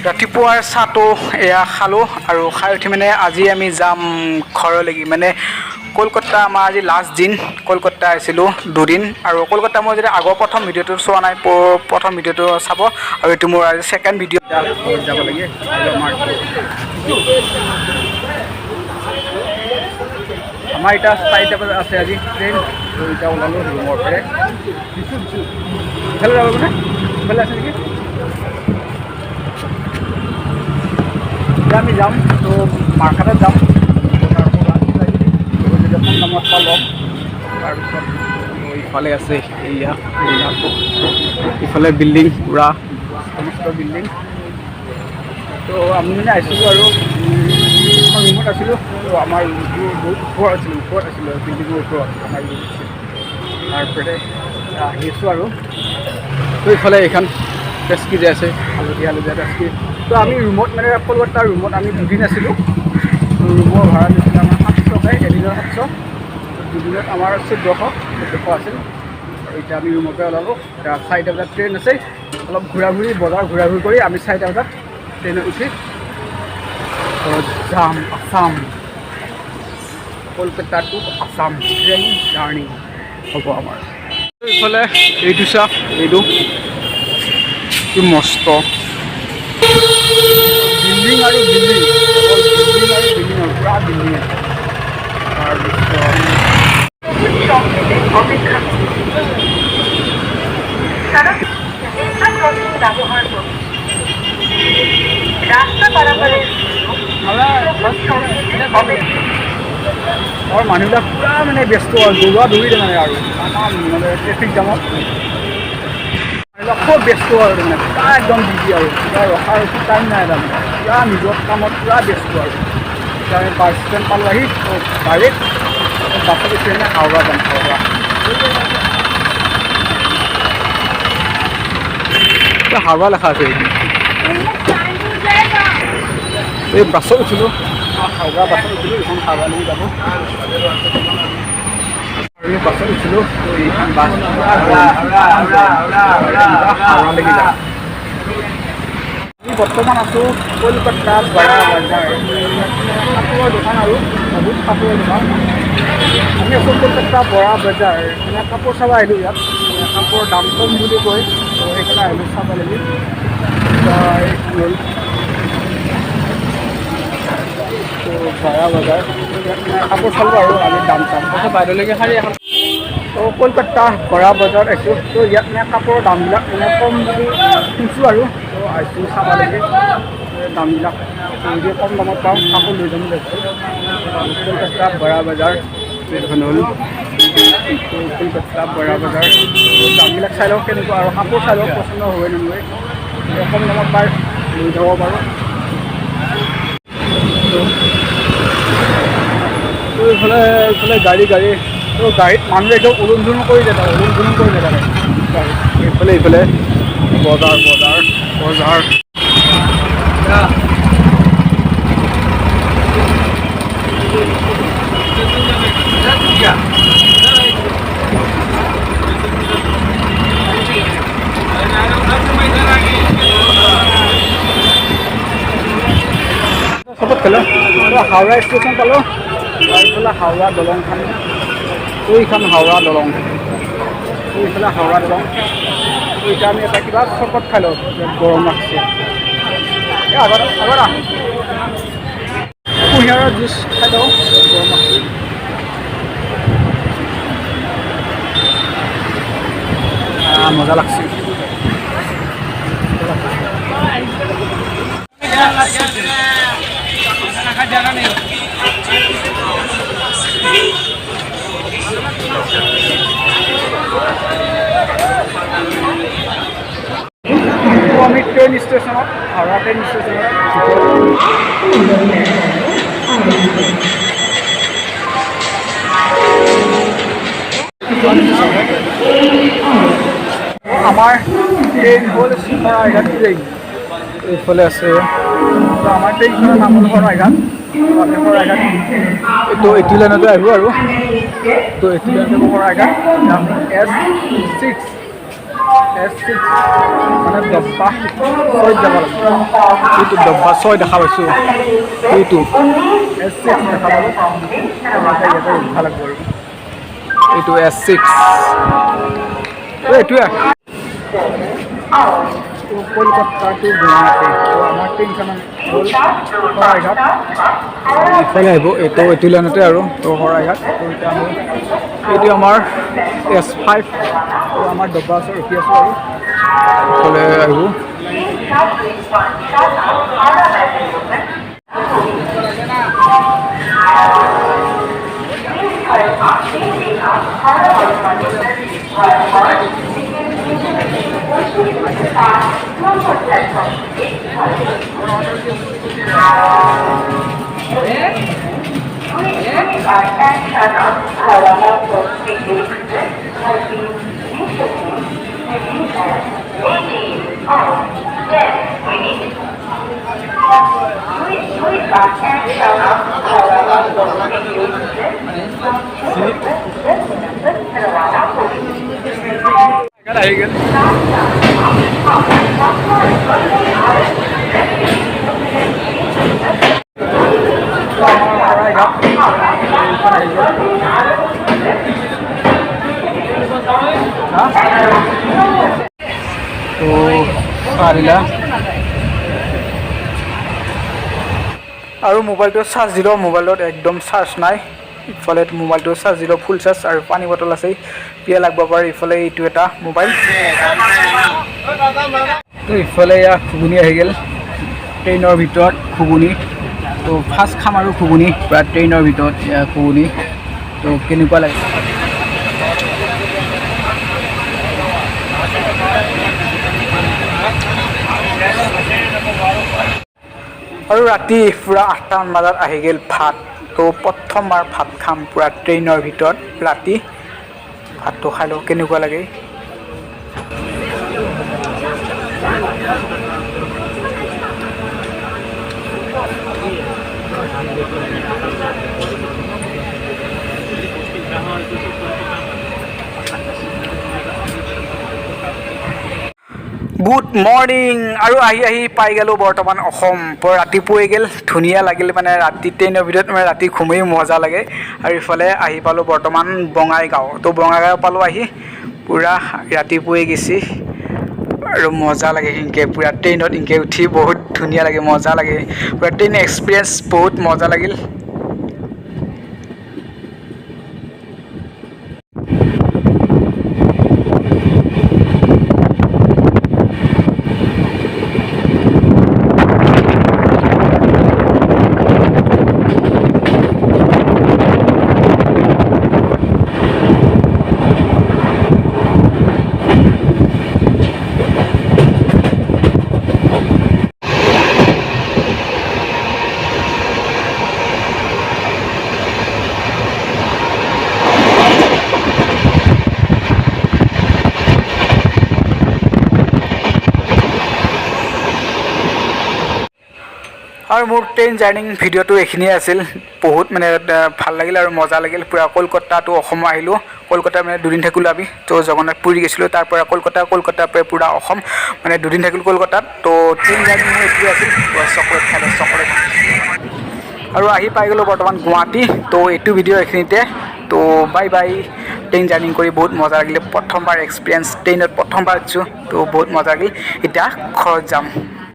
ৰাতিপুৱাৰ চাহটো এয়া খালোঁ আৰু খাই উঠি মানে আজি আমি যাম ঘৰলৈকে মানে কলকাতা আমাৰ আজি লাষ্ট দিন কলকাতা আহিছিলোঁ দুদিন আৰু কলকাতা মই যদি আগৰ প্ৰথম ভিডিঅ'টো চোৱা নাই প্ৰথম ভিডিঅ'টো চাব আৰু এইটো মোৰ আজি ছেকেণ্ড ভিডিঅ' যাব লাগে আমাৰ এতিয়া 4টা বজাত আছে আজি ট্ৰেইন এতিয়া ওলালোঁ ৰুমৰ পৰা ইফালে যাব মানে ইফালে আছে নেকি আমি যাম তো মাৰ্কেটত যাম দামত পালোঁ তাৰপিছত ইফালে আছে এয়া ইফালে বিল্ডিং পুৰা সমস্ত বিল্ডিং তো আমি মানে আহিছিলোঁ আৰু ৰুমত আছিলোঁ তো আমাৰ ৰুমটো বহুত ওপৰত আছিলোঁ বিল্ডিঙৰ ওপৰত আমাৰ ৰুম আছিল তাৰপৰা আহি আছোঁ আৰু তো ইফালে এইখন টেস্কি যে আছে হালধীয়া টেস্কি তো আমি ৰুমত মানে কলকাতাৰ ৰুমত আমি দুদিন আছিলোঁ ৰুমৰ ভাড়া দিছিলে আমাৰ 700কৈ এদিনৰ 700 দুদিনত আমাৰ 1400 আছিল আৰু এতিয়া আমি ৰুমৰ পৰা ওলালোঁ এতিয়া 4টা বজাত ট্ৰেইন আছে অলপ বজাৰ ঘূৰা ঘূৰি কৰি আমি 4টা বজাত ট্ৰেইনত উঠি যাম Assam Kolkata to Assam train journey হ'ব আমাৰ এইফালে এইটো চাহ এইটো কি মস্ত বিল্ডিং আৰু বিল্ডিং পুৰা বিল্ডিং আছে আৰু মানুহবিলাক পুৰা মানে ব্যস্ত দৌৰা দৌৰি মানে আৰু মানে ট্ৰেফিক জামত খুব ব্যস্ত আৰু মানে পুৰা একদম বিজি আৰু পুৰা ৰখাৰ টাইম নাই তাৰমানে পুৰা নিজৰ কামত পুৰা ব্যস্ত আৰু এতিয়া আমি বাছ ষ্টেণ্ড পালোঁ আহি ডাইৰেক্ট বাছত উঠি মানে হাওৰা যাম হাওৰা লেখা আছে এই বাছত উঠিলোঁ হাওৰা বাছত উঠিলোঁ এইখন হাওৰালৈকে যাব আমি বাছত উঠিলোঁ এইখন বাছ হাওৰালৈকে যাম আমি বৰ্তমান আছোঁ কলকাতাত বৰা বজাৰ কাপোৰৰ দোকান আৰু বহুত কাপোৰৰ দোকান আমি আছোঁ কলকাতা বৰা বজাৰ মানে কাপোৰ চাব আহিলোঁ ইয়াত কাপোৰৰ দাম কম বুলি কৈ সেইকাৰণে আহিলোঁ চাব লাগি বৰা বজাৰ কাপোৰ চালোঁ আৰু আমি দাম চাম বাইদেউলৈকে শাৰী এখন তো কলকাতা বৰা বজাৰ আহিছোঁ তো ইয়াত মানে কাপোৰৰ দামবিলাক মানে কম বুলি শুনিছোঁ আৰু তো আহিছোঁ চাব লাগে দামবিলাক যদি কম দামত পাওঁ কাপোৰ লৈ যাম লৈছোঁ কলকাতা বৰা বজাৰ এইখন হ'ল কলকাতা বৰা বজাৰ দামবিলাক চাই লওঁ কেনেকুৱা আৰু কাপোৰ চাই লওঁ পচন্দ হয় নহয় কম দামত পাই লৈ যাব পাৰোঁ তো এইফালে গাড়ী তো গাড়ীত মানুহে একদম ওলন কৰি দিয়ে এইফালে বজাৰ চবত খেলোঁ হাওৰা ষ্টেচন পালোঁ এইফালে হাওৰা দলংখন এইখন হাওৰা দলং এইফালে হাওৰা দলং এতিয়া আমি এটা কিবা চকত খাই লওঁ গৰম লাগছে আগত কুঁহিয়াৰৰ জুচ খাই লওঁ গৰম লাগছে মজা লাগছে আমি ট্ৰেইন ষ্টেচনত হাওৰা ট্ৰেইন ষ্টেচনত আমাৰ ট্ৰেইন হ'ল শৰাইঘাট ট্ৰেইন এইফালে আছে আমাৰ ট্ৰেইনখনৰ নাম হ'ল শৰাইঘাট এইটো এইটো লাইনতে আহিব আৰু তো এইটো লাইনতে শৰাইঘাট S6 S6 মানে ডব্বা 6 যাব লাগিব এইটো ডব্বা 6 দেখা পাইছোঁ এইটো S6 দেখা পালোঁ ইয়াতে উঠা লাগিব আৰু এইটো S6 এইটোৱে কলকাতা টু গুৱাহাটী তো আমাৰ ট্ৰেইনখন হ'ল শৰাইঘাট ইফালে আহিব এইটো লাইনতে আৰু তো শৰাইঘাট তো এতিয়া আমি এইটো আমাৰ S5 তো আমাৰ ডব্বা আছে ৰখি আছোঁ আৰু ইফালে আহিব আহি গেল তো পাৰিলা আৰু মোবাইলটো চাৰ্জ দিলোঁ মোবাইলত একদম চাৰ্জ নাই ইফালে মোবাইলটো চাৰ্জ দিলোঁ ফুল চাৰ্জ আৰু পানী বটল আছে পিয়া লাগব পাৰে ইফালে এইটো এটা মোবাইল তো ইফালে এয়া ঘুগুনি আহি গ'ল ট্ৰেইনৰ ভিতৰত ঘুগুনি তো ফাৰ্ষ্ট খাম আৰু ঘুগুনি পূৰা ট্ৰেইনৰ ভিতৰত এয়া ঘুগুনি তো কেনেকুৱা লাগে আৰু ৰাতি পূৰা 8টামান বজাত আহি গ'ল ভাত তো প্ৰথমবাৰ ভাত খাম পূৰা ট্ৰেইনৰ ভিতৰত ৰাতি ভাতটো খাই লওঁ কেনেকুৱা লাগে গুড মৰ্নিং আৰু আহি পাই গ'লোঁ বৰ্তমান অসম ৰাতিপুৱাই গ'ল ধুনীয়া লাগিল মানে ৰাতি ট্ৰেইনৰ ভিতৰত মানে ৰাতি ঘুমেই মজা লাগে আৰু ইফালে আহি পালোঁ বৰ্তমান বঙাইগাঁও তো বঙাইগাঁও পালোঁ আহি পূৰা ৰাতিপুৱাই গেছি আৰু মজা লাগে ইনকে পূৰা ট্ৰেইনত ইনকে উঠি বহুত ধুনীয়া লাগে মজা লাগে পূৰা ট্ৰেইন এক্সপিৰিয়েঞ্চ বহুত মজা লাগিল আৰু মোৰ ট্ৰেইন জাৰ্ণিং ভিডিঅ'টো এইখিনিয়ে আছিল বহুত মানে ভাল লাগিল আৰু মজা লাগিল পূৰা কলকাতাটো অসম আহিলোঁ কলকাতা মানে দুদিন থাকিলোঁ আমি তো জগন্নাথ পুৰী গৈছিলোঁ তাৰ পৰা কলকাতাৰ পৰা পূৰা অসম মানে দুদিন থাকিলোঁ কলকাতাত তো ট্ৰেইন জাৰ্ণিং মোৰ এইটোৱে আছিল চকলেট খালে চকলেট আৰু আহি পাই গ'লোঁ বৰ্তমান গুৱাহাটী তো এইটো ভিডিঅ' এইখিনিতে তো বাই বাই ট্ৰেইন জাৰ্ণিং কৰি বহুত মজা লাগিলে প্ৰথমবাৰ এক্সপিৰিয়েঞ্চ ট্ৰেইনত প্ৰথমবাৰ উঠিছোঁ তো বহুত মজা লাগিল এতিয়া ঘৰত যাম